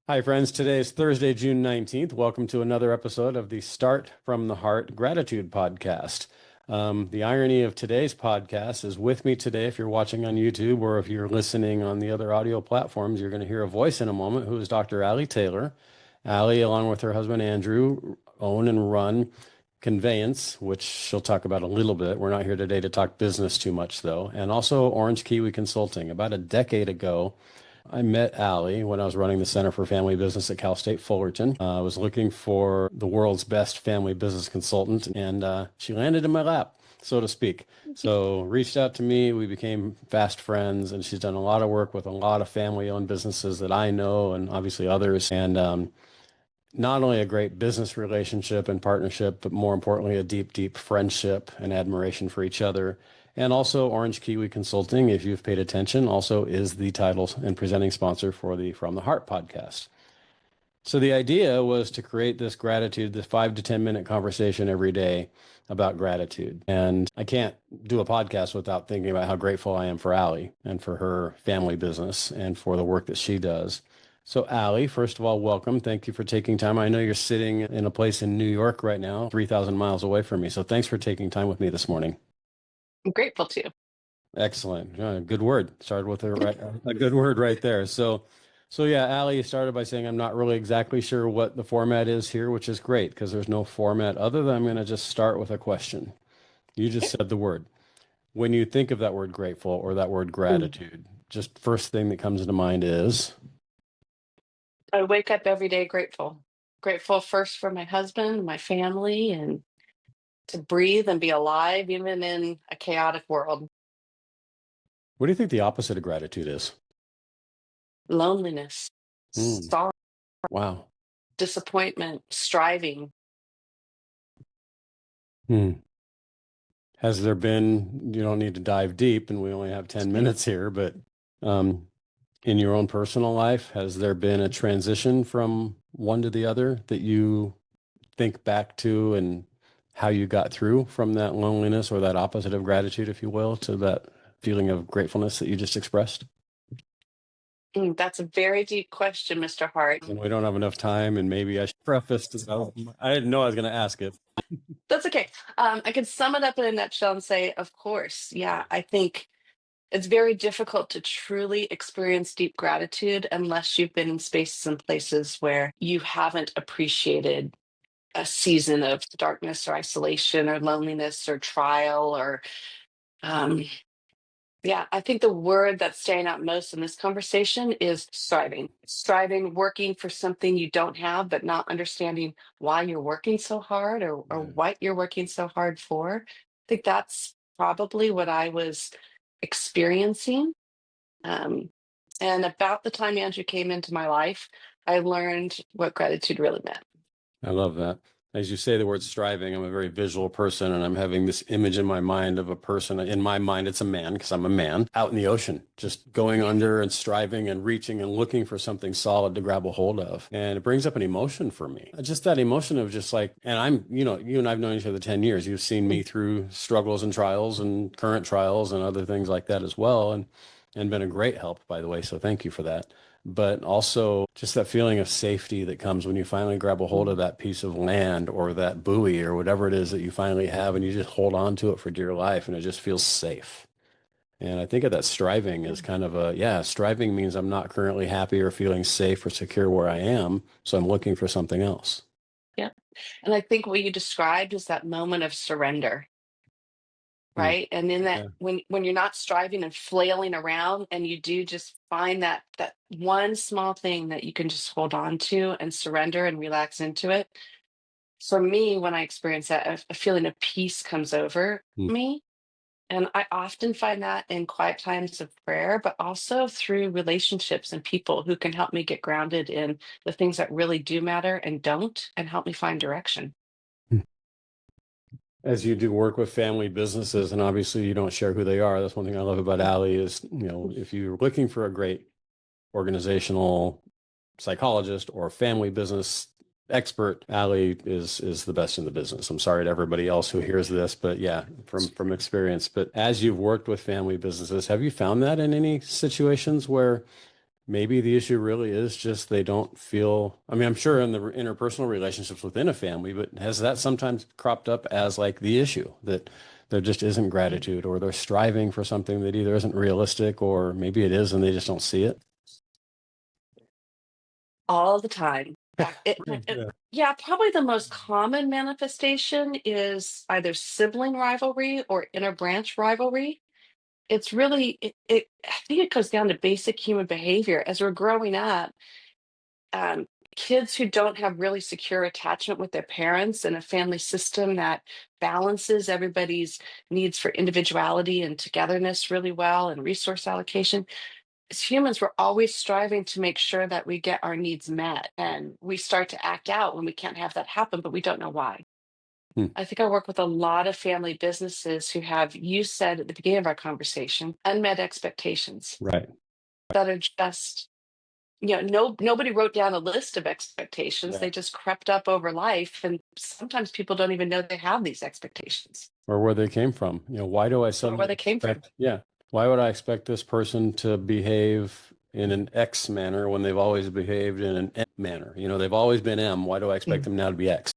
Hi, friends. Today is Thursday, June 19th. Welcome to another episode of the Start from the Heart Gratitude Podcast. The irony of today's podcast is with me today. If you're watching on YouTube or if you're listening on the other audio platforms, you're going to hear a voice in a moment who is Dr. Allie Taylor. Allie, along with her husband Andrew, own and run Conveyance, which she'll talk about a little bit. We're not here today to talk business too much, though. And also Orange Kiwi Consulting. About a decade ago, I met Allie when I was running the Center for Family Business at Cal State Fullerton. I was looking for the world's best family business consultant, and she landed in my lap, so to speak. So reached out to me. We became fast friends, and she's done a lot of work with a lot of family-owned businesses that I know and obviously others. And not only a great business relationship and partnership, but more importantly, a deep, deep friendship and admiration for each other. And also Orange Kiwi Consulting, if you've paid attention, also is the title and presenting sponsor for the From the Heart podcast. So the idea was to create this gratitude, this 5 to 10 minute conversation every day about gratitude. And I can't do a podcast without thinking about how grateful I am for Allie and for her family business and for the work that she does. So Allie, first of all, welcome. Thank you for taking time. I know you're sitting in a place in New York right now, 3,000 miles away from me. So thanks for taking time with me this morning. I'm grateful to. Excellent. Good word. Started with a good word right there. So yeah, Allie, you started by saying I'm not really exactly sure what the format is here, which is great because there's no format other than I'm going to just start with a question. You just said the word. When you think of that word grateful or that word gratitude, just first thing that comes to mind is I wake up every day grateful. Grateful first for my husband, my family, and to breathe and be alive, even in a chaotic world. what do you think the opposite of gratitude is? Loneliness, Mm, sorrow, wow. disappointment, striving. Hmm. Has there been, you don't need to dive deep and we only have 10 minutes here, but um, in your own personal life, has there been a transition from one to the other that you think back to and how you got through from that loneliness or that opposite of gratitude, if you will, to that feeling of gratefulness that you just expressed? That's a very deep question, Mr. Hart. And we don't have enough time, and maybe I should preface this. I didn't know I was going to ask it. That's okay. I could sum it up in a nutshell and say, of course, yeah, I think it's very difficult to truly experience deep gratitude unless you've been in spaces and places where you haven't appreciated a season of darkness or isolation or loneliness or trial or um yeah, I think the word that's staying out most in this conversation is striving, working for something you don't have but not understanding why you're working so hard or Yeah. what you're working so hard for. I think that's probably what I was experiencing. um and about the time Andrew came into my life, I learned what gratitude really meant. I love that. As you say the word striving, I'm a very visual person and I'm having this image in my mind of a person. In my mind, it's a man because I'm a man out in the ocean, just going under and striving and reaching and looking for something solid to grab a hold of. And it brings up an emotion for me. Just that emotion of just like, and I'm, you and I've known each other 10 years. You've seen me through struggles and trials and current trials and other things like that as well. And been a great help, by the way. So thank you for that. But also just that feeling of safety that comes when you finally grab a hold of that piece of land or that buoy or whatever it is that you finally have and you just hold on to it for dear life and it just feels safe. And I think of that striving as kind of striving means I'm not currently happy or feeling safe or secure where I am. So I'm looking for something else. Yeah. And I think what you described is that moment of surrender, Hmm. right? And in that Yeah. when you're not striving and flailing around and you do just find that one small thing that you can just hold on to and surrender and relax into it. For me, when I experience that, a feeling of peace comes over Hmm. me. And I often find that in quiet times of prayer, but also through relationships and people who can help me get grounded in the things that really do matter and don't, and help me find direction. As you do work with family businesses, and obviously you don't share who they are. That's one thing I love about Allie is, if you're looking for a great organizational psychologist or family business expert, Allie is the best in the business. I'm sorry to everybody else who hears this, but yeah, from experience. But as you've worked with family businesses, have you found that in any situations where maybe the issue really is just they don't feel, I mean, I'm sure in the interpersonal relationships within a family, but has that sometimes cropped up as like the issue that there just isn't gratitude, or they're striving for something that either isn't realistic or maybe it is and they just don't see it? All the time. Yeah. Yeah, probably the most common manifestation is either sibling rivalry or inter-branch rivalry. It's really, I think it goes down to basic human behavior. As we're growing up, um, kids who don't have really secure attachment with their parents and a family system that balances everybody's needs for individuality and togetherness really well and resource allocation. As humans, we're always striving to make sure that we get our needs met. And we start to act out when we can't have that happen, but we don't know why. Hmm. I think I work with a lot of family businesses who have, you said at the beginning of our conversation, unmet expectations Right. that are just, nobody wrote down a list of expectations. Yeah. They just crept up over life. And sometimes people don't even know they have these expectations Or where they came from. Why do I or where suddenly they came from. expect, yeah, why would I expect this person to behave in an X manner when they've always behaved in an M manner? They've always been M. Why do I expect Mm. them now to be X?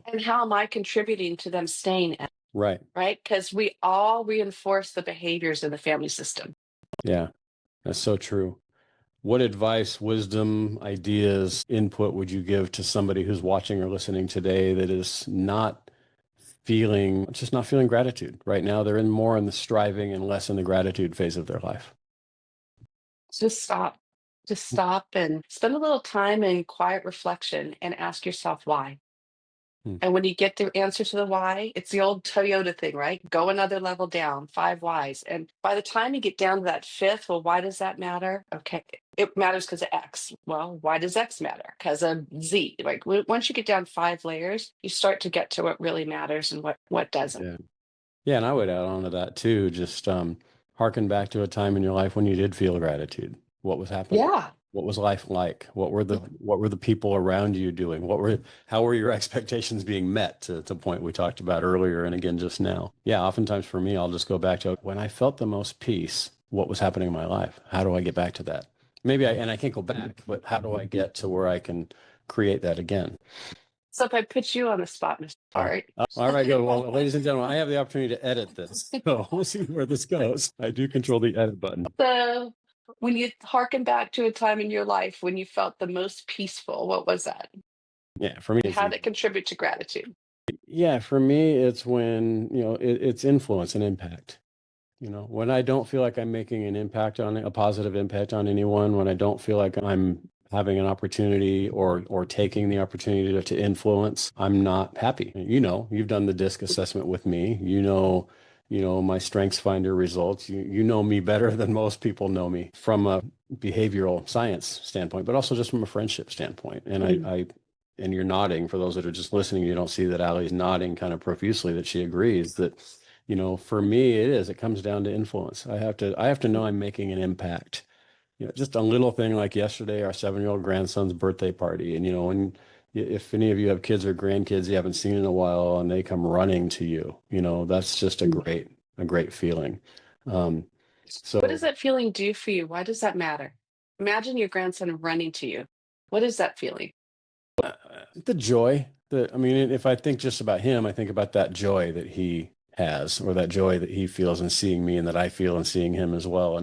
And how am I contributing to them staying, Right. right? Because we all reinforce the behaviors in the family system. Yeah, that's so true. What advice, wisdom, ideas, input would you give to somebody who's watching or listening today that is just not feeling gratitude right now? They're more in the striving and less in the gratitude phase of their life. Just stop. Just stop and spend a little time in quiet reflection and ask yourself why. Hmm. And when you get the answer to the why, it's the old Toyota thing, right? Go another level down, 5 whys. And by the time you get down to that fifth, well, why does that matter? Okay, it matters because of X. Well, why does X matter? Because of Z. Like once you get down 5 layers, you start to get to what really matters and what doesn't. Yeah. Yeah, and I would add on to that too, just harken back to a time in your life when you did feel gratitude. What was happening? Yeah. What was life like? What were the people around you doing? How were your expectations being met to the point we talked about earlier and again just now? Yeah, oftentimes for me, I'll just go back to when I felt the most peace, what was happening in my life? How do I get back to that? And I can't go back, but how do I get to where I can create that again? So if I put you on the spot, Mr. Hart. All right, good. Well, ladies and gentlemen, I have the opportunity to edit this. So we'll see where this goes. I do control the edit button. So when you harken back to a time in your life when you felt the most peaceful, what was that? Yeah, for me, And how did it contribute to gratitude? for me, it's when, it's influence and impact. When I don't feel like I'm making an impact on a positive impact on anyone, when I don't feel like I'm having an opportunity or taking the opportunity to influence, I'm not happy. You've done the DISC assessment with me. My strengths finder results. You know me better than most people know me from a behavioral science standpoint, but also just from a friendship standpoint. And Mm. and you're nodding, for those that are just listening, you don't see that Allie's nodding kind of profusely that she agrees that for me, it comes down to influence. I have to know I'm making an impact. Just a little thing like yesterday, our 7-year-old grandson's birthday party. And, when if any of you have kids or grandkids you haven't seen in a while and they come running to you, that's just a great feeling. Um, What does so that feeling do for you? Why does that matter? Imagine your grandson running to you. What is that feeling? the joy that, I mean, if I think just about him, I think about that joy that he has, or that joy that he feels in seeing me and that I feel in seeing him as well.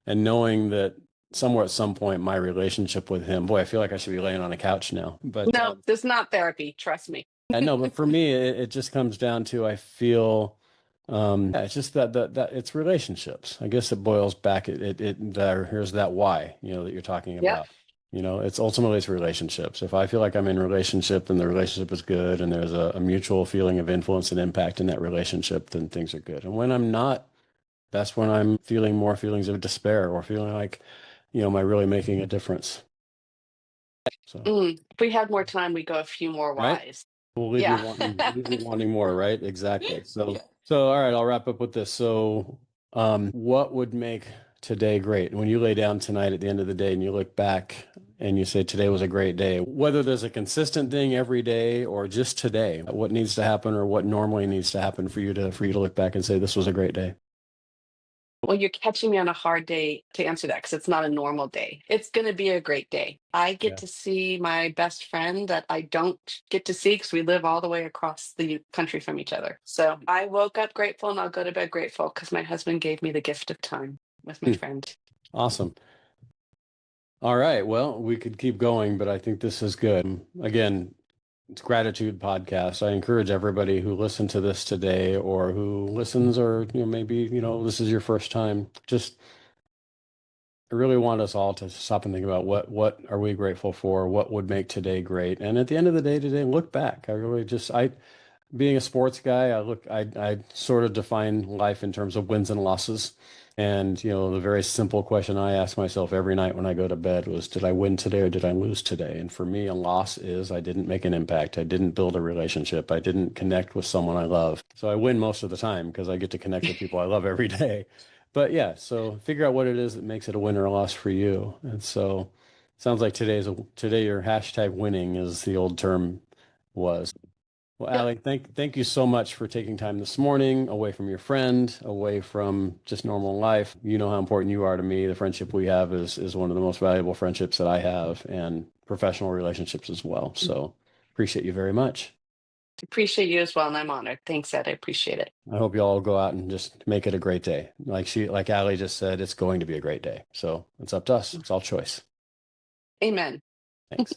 And knowing that somewhere at some point, my relationship with him, boy, I feel like I should be laying on a couch now, but No, this is not therapy. Trust me. I know, but for me, it just comes down to, I feel, yeah, it's just that it's relationships. I guess it boils back. Here's that why, that you're talking Yep. about. It's relationships. If I feel like I'm in a relationship and the relationship is good and there's a mutual feeling of influence and impact in that relationship, then things are good. And when I'm not, that's when I'm feeling more feelings of despair or feeling like, am I really making a difference? So, If we had more time, we'd go a few more right. whys. We'll leave you Yeah. wanting more, right? Exactly. So, Yeah. so all right, I'll wrap up with this. So, what would make today great? When you lay down tonight at the end of the day and you look back and you say today was a great day, whether there's a consistent thing every day or just today, what needs to happen or what normally needs to happen for you to look back and say this was a great day? Well, you're catching me on a hard day to answer that because it's not a normal day. It's going to be a great day. I get Yeah. to see my best friend that I don't get to see because we live all the way across the country from each other. So I woke up grateful and I'll go to bed grateful because my husband gave me the gift of time with my Hmm. friend. Awesome. All right. Well, we could keep going, but I think this is good. Again, it's Gratitude Podcast. I encourage everybody who listened to this today or who listens or maybe this is your first time. Just I really want us all to stop and think about what are we grateful for? What would make today great? And at the end of the day today, look back. I really just I being a sports guy, I sort of define life in terms of wins and losses. And the very simple question I ask myself every night when I go to bed was, did I win today or did I lose today? And for me, a loss is I didn't make an impact. I didn't build a relationship. I didn't connect with someone I love. So I win most of the time because I get to connect with people I love every day. But yeah, so figure out what it is that makes it a win or a loss for you. And so sounds like today your hashtag winning, as the old term was. Well, Yep. Allie, thank you so much for taking time this morning away from your friend, away from just normal life. You know how important you are to me. The friendship we have is one of the most valuable friendships that I have, and professional relationships as well. So appreciate you very much. Appreciate you as well. And I'm honored. Thanks, Ed. I appreciate it. I hope you all go out and just make it a great day. Like Allie just said, it's going to be a great day. So it's up to us. It's all choice. Amen. Thanks.